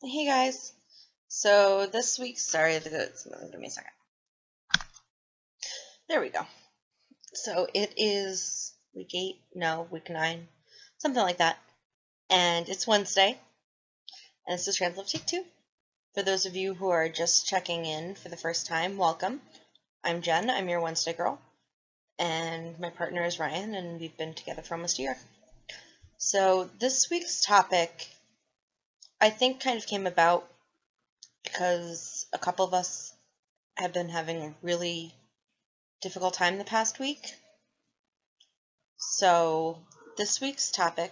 Hey guys, so this week, sorry, give me a second. There we go. So it is week 8, no, week 9, something like that, and it's Wednesday, and this is Translove Take 2. For those of you who are just checking in for the first time, welcome. I'm Jen, I'm your Wednesday girl, and my partner is Ryan, and we've been together for almost a year. So this week's topic, I think, kind of came about because a couple of us have been having a really difficult time the past week. So this week's topic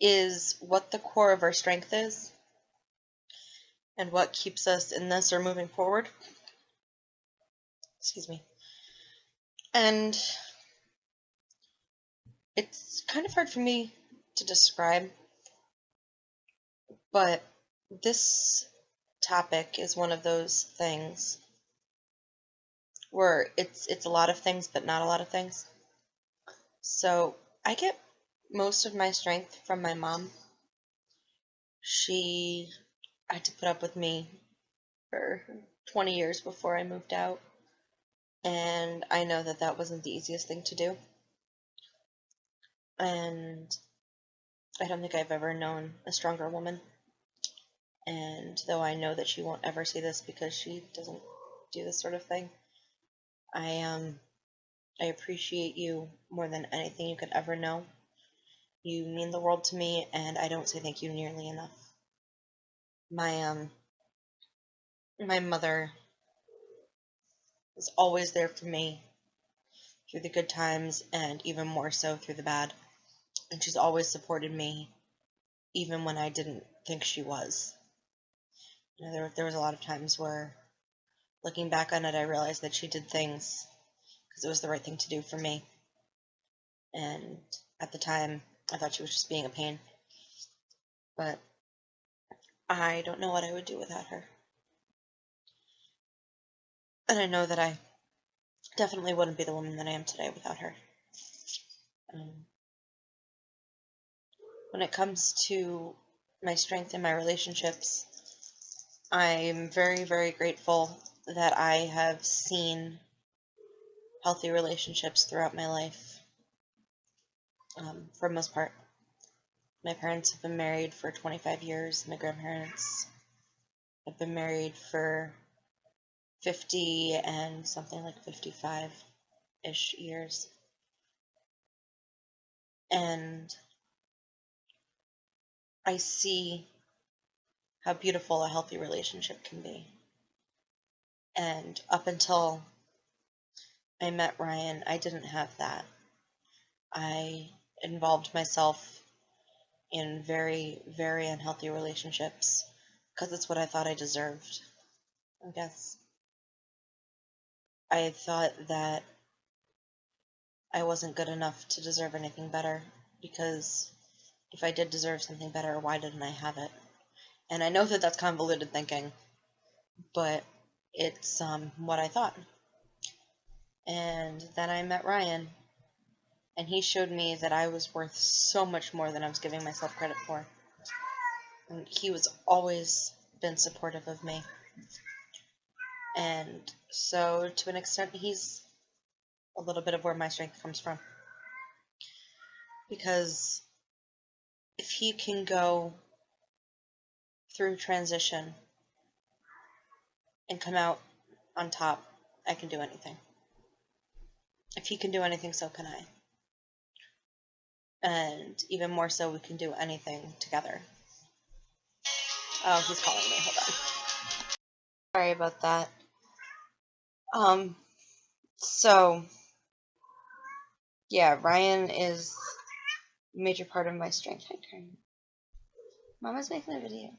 is what the core of our strength is and what keeps us in this or moving forward. Excuse me. And it's kind of hard for me to describe, but this topic is one of those things where it's a lot of things but not a lot of things. So I get most of my strength from my mom. She had to put up with me for 20 years before I moved out, and I know that that wasn't the easiest thing to do. And I don't think I've ever known a stronger woman. And though I know that she won't ever see this because she doesn't do this sort of thing, I appreciate you more than anything you could ever know. You mean the world to me, and I don't say thank you nearly enough. My mother is always there for me through the good times and even more so through the bad. And she's always supported me even when I didn't think she was. You know, there was a lot of times where, looking back on it, I realized that she did things because it was the right thing to do for me. And at the time, I thought she was just being a pain. But I don't know what I would do without her. And I know that I definitely wouldn't be the woman that I am today without her. When it comes to my strength in my relationships, I'm very, very grateful that I have seen healthy relationships throughout my life. For the most part, my parents have been married for 25 years. My grandparents have been married for 50 and something like 55-ish years. And I see how beautiful a healthy relationship can be. And up until I met Ryan, I didn't have that. I involved myself in very, very unhealthy relationships because it's what I thought I deserved, I guess. I thought that I wasn't good enough to deserve anything better, because if I did deserve something better, why didn't I have it? And I know that that's convoluted thinking, but it's what I thought. And then I met Ryan, and he showed me that I was worth so much more than I was giving myself credit for. And he was always been supportive of me. And so, to an extent, he's a little bit of where my strength comes from. Because if he can go through transition and come out on top, I can do anything. If he can do anything, so can I. And even more so, we can do anything together. Oh, he's calling me. Hold on. Sorry about that. So, yeah, Ryan is a major part of my strength. Hi, Karen. Mama's making a video.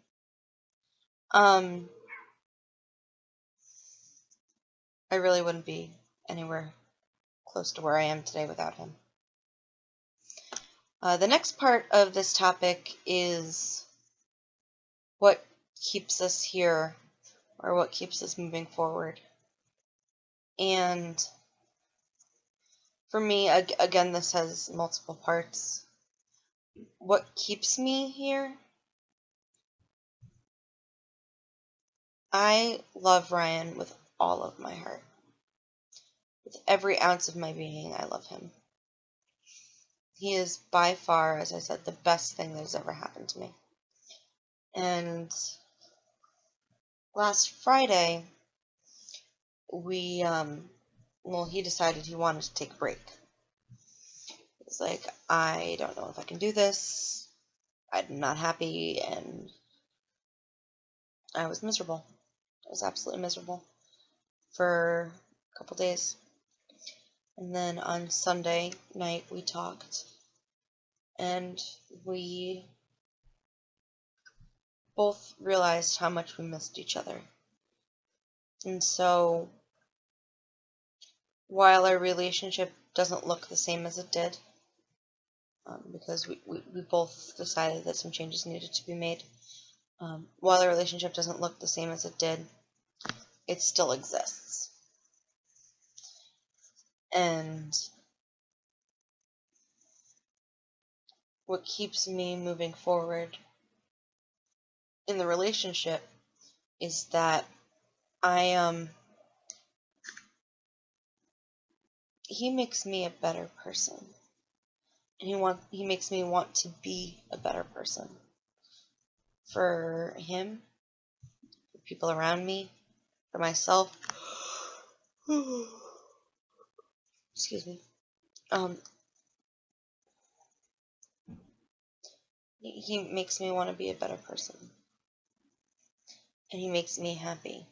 I really wouldn't be anywhere close to where I am today without him. The next part of this topic is what keeps us here, or what keeps us moving forward. And for me, again, this has multiple parts. What keeps me here I love Ryan with all of my heart. With every ounce of my being, I love him. He is by far, as I said, the best thing that has ever happened to me. And last Friday, he decided he wanted to take a break. He's like, I don't know if I can do this. I'm not happy, and I was miserable. I was absolutely miserable for a couple days. And then on Sunday night, we talked, and we both realized how much we missed each other. And so, while our relationship doesn't look the same as it did, because we both decided that some changes needed to be made, while our relationship doesn't look the same as it did, it still exists. And what keeps me moving forward in the relationship is that he makes me a better person. And he makes me want to be a better person. For him, for people around me, for myself. Excuse me. He makes me want to be a better person. And he makes me happy,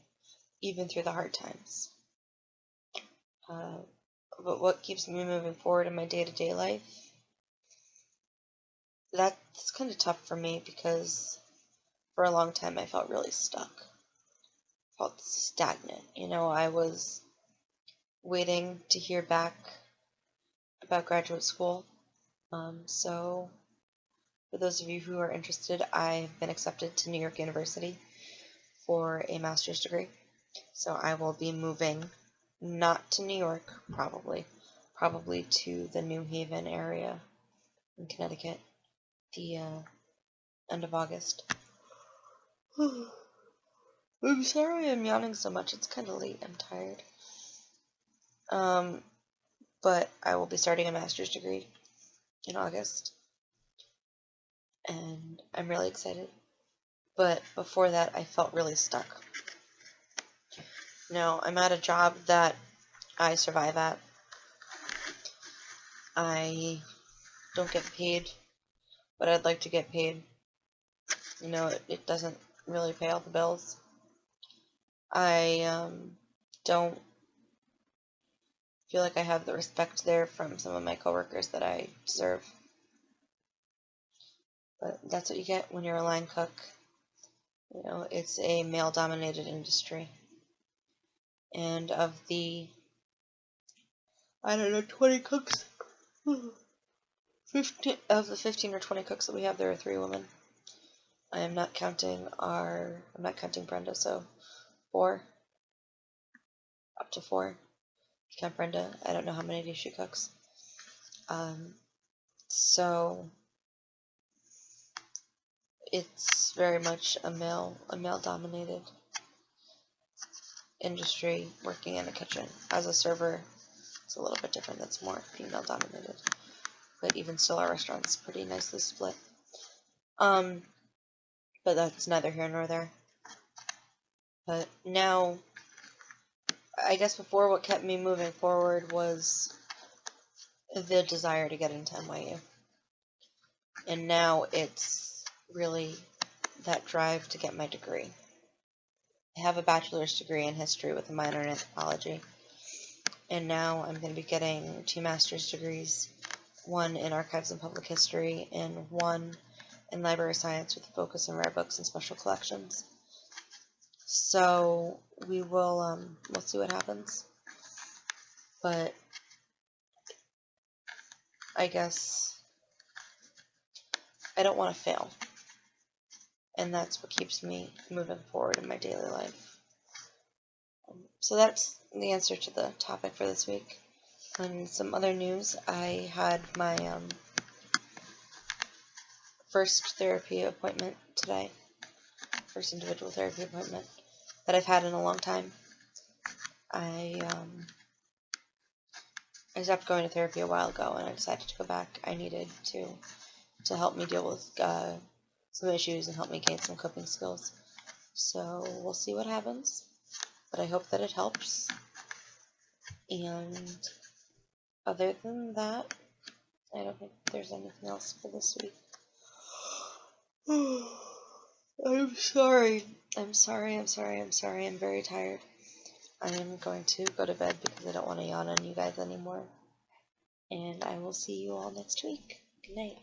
even through the hard times. But what keeps me moving forward in my day-to-day life, that's kind of tough for me because for a long time I felt really stuck. Felt stagnant. I was waiting to hear back about graduate school. So for those of you who are interested, I've been accepted to New York University for a master's degree. So I will be moving not to New York, probably to the New Haven area in Connecticut, the end of August. I'm sorry I'm yawning so much. It's kind of late. I'm tired. But I will be starting a master's degree in August. And I'm really excited. But before that, I felt really stuck. I'm at a job that I survive at. I don't get paid, but I'd like to get paid. It doesn't really pay all the bills. I don't feel like I have the respect there from some of my coworkers that I deserve. But that's what you get when you're a line cook. It's a male-dominated industry. And of the, 20 cooks, 15 or 20 cooks that we have, there are 3 women. I'm not counting Brenda, so 4. Up to 4. If you count Brenda, I don't know how many days she cooks. So it's very much a male-dominated industry working in a kitchen. As a server, it's a little bit different. That's more female-dominated. But even still, our restaurant's pretty nicely split. But that's neither here nor there. But now, I guess before, what kept me moving forward was the desire to get into NYU. And now it's really that drive to get my degree. I have a bachelor's degree in history with a minor in anthropology. And now I'm going to be getting 2 master's degrees, one in archives and public history, and one in library science with a focus on rare books and special collections. So we'll see what happens. But I guess I don't want to fail. And that's what keeps me moving forward in my daily life. So that's the answer to the topic for this week. And some other news, I had my first therapy appointment today. First individual therapy appointment. that I've had in a long time. I stopped going to therapy a while ago, and I decided to go back. I needed to help me deal with some issues and help me gain some coping skills. So we'll see what happens, but I hope that it helps. And other than that, I don't think there's anything else for this week. I'm sorry. I'm very tired. I am going to go to bed because I don't want to yawn on you guys anymore. And I will see you all next week. Good night.